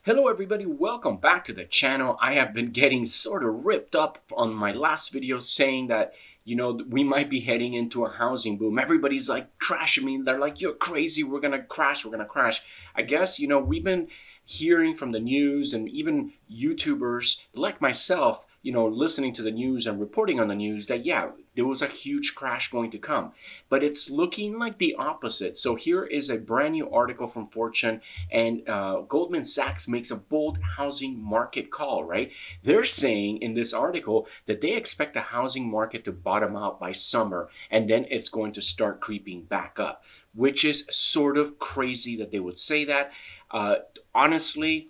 Hello everybody, welcome back to the channel. I have been getting sort of ripped up on my last video saying that, we might be heading into a housing boom. Everybody's like trashing me. They're like, you're crazy. We're going to crash. We're going to crash. I guess, we've been hearing from the news and even YouTubers like myself, listening to the news and reporting on the news that, yeah, there was a huge crash going to come. But it's looking like the opposite. So here is a brand new article from Fortune, and Goldman Sachs makes a bold housing market call, right? They're saying in this article that they expect the housing market to bottom out by summer, and then it's going to start creeping back up, which is sort of crazy that they would say that. Honestly,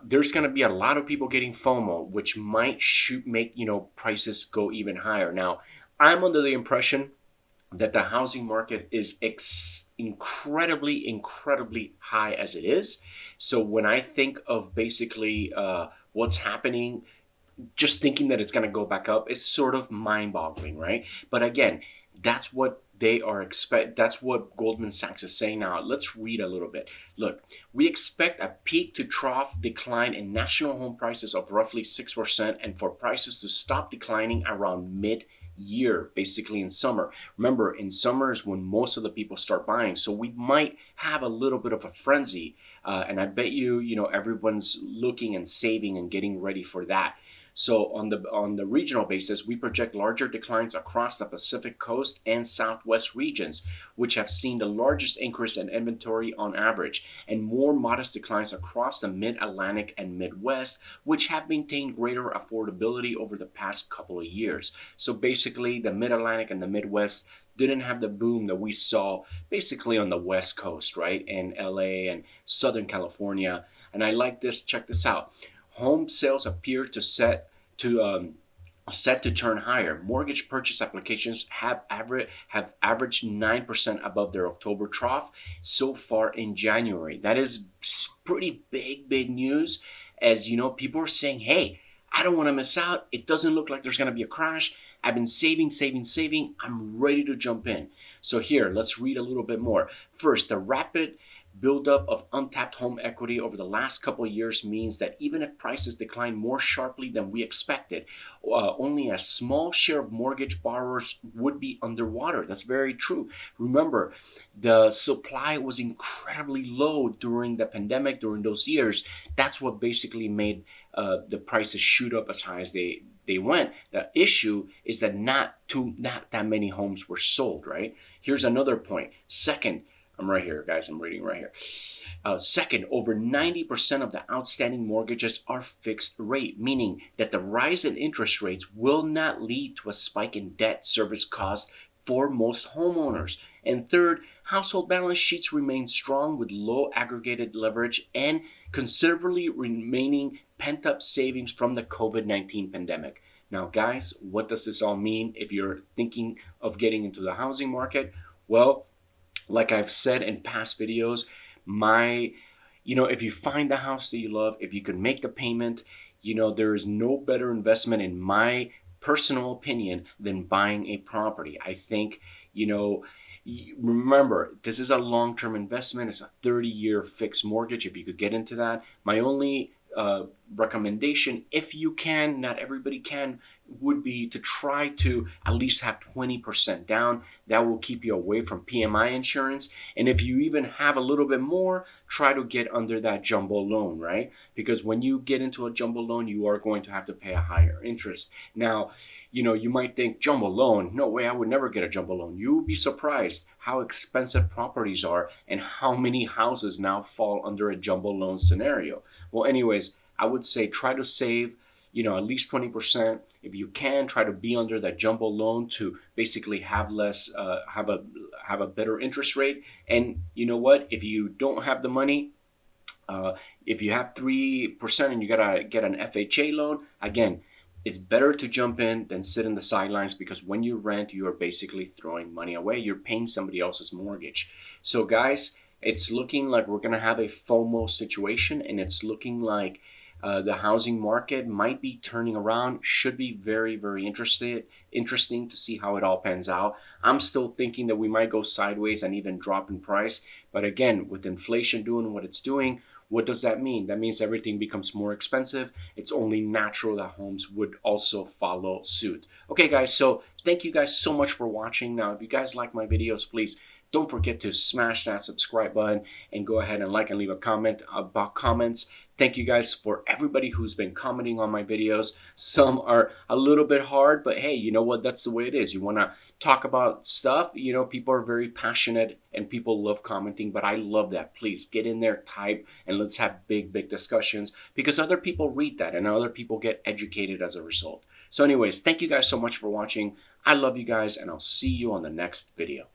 there's going to be a lot of people getting FOMO, which might make prices go even higher. Now, I'm under the impression that the housing market is incredibly high as it is. So when I think of basically what's happening, just thinking that it's going to go back up is sort of mind-boggling, right? But again, that's what that's what Goldman Sachs is saying. Now let's read a little bit. Look, we expect a peak to trough decline in national home prices of roughly 6%, and for prices to stop declining around mid-year, basically in summer. Remember, in summer is when most of the people start buying, so we might have a little bit of a frenzy, and I bet everyone's looking and saving and getting ready for that. So on the regional basis, we project larger declines across the Pacific Coast and Southwest regions, which have seen the largest increase in inventory on average, and more modest declines across the Mid-Atlantic and Midwest, which have maintained greater affordability over the past couple of years. So basically, the Mid-Atlantic and the Midwest didn't have the boom that we saw basically on the West Coast, right? In LA and Southern California. And I like this, check this out. Home sales appear set to turn higher. Mortgage purchase applications have averaged 9% above their October trough so far in January. That is pretty big news. As you know, people are saying, "Hey, I don't want to miss out. It doesn't look like there's going to be a crash. I've been saving. I'm ready to jump in." So here, let's read a little bit more. First, the rapid buildup of untapped home equity over the last couple of years means that even if prices decline more sharply than we expected, only a small share of mortgage borrowers would be underwater. That's very true. Remember, the supply was incredibly low during the pandemic, during those years. That's what basically made the prices shoot up as high as they went. The issue is that not that many homes were sold, right? Here's another point. Second, I'm right here, guys. I'm reading right here. Second, over 90% of the outstanding mortgages are fixed rate, meaning that the rise in interest rates will not lead to a spike in debt service costs for most homeowners. And third, household balance sheets remain strong with low aggregated leverage and considerably remaining pent-up savings from the COVID-19 pandemic. Now, guys, what does this all mean if you're thinking of getting into the housing market? Well, like I've said in past videos, if you find the house that you love, if you can make the payment, there is no better investment in my personal opinion than buying a property. I think, remember, this is a long-term investment. It's a 30-year fixed mortgage if you could get into that. My only recommendation, if you can, not everybody can, would be to try to at least have 20% down. That will keep you away from PMI insurance. And if you even have a little bit more, try to get under that jumbo loan, right? Because when you get into a jumbo loan, you are going to have to pay a higher interest. Now, you might think, jumbo loan, no way, I would never get a jumbo loan. You will be surprised how expensive properties are and how many houses now fall under a jumbo loan scenario. Well, anyways, I would say try to save at least 20%. If you can, try to be under that jumbo loan to basically have less, have a better interest rate. And you know what? If you don't have the money, if you have 3% and you gotta get an FHA loan, again, it's better to jump in than sit in the sidelines, because when you rent, you are basically throwing money away. You're paying somebody else's mortgage. So guys, it's looking like we're gonna have a FOMO situation, and it's looking like the housing market might be turning around. Should be very interesting to see how it all pans out. I'm still thinking that we might go sideways and even drop in price. But again, with inflation doing what it's doing, What does that mean? That means everything becomes more expensive. It's only natural that homes would also follow suit. Okay, guys, so thank you guys so much for watching. Now, if you guys like my videos, please don't forget to smash that subscribe button and go ahead and like and leave a comment about comments. Thank you guys for everybody who's been commenting on my videos. Some are a little bit hard, but hey, you know what? That's the way it is. You want to talk about stuff, people are very passionate and people love commenting, but I love that. Please get in there, type, and let's have big, big discussions because other people read that and other people get educated as a result. So anyways, thank you guys so much for watching. I love you guys, and I'll see you on the next video.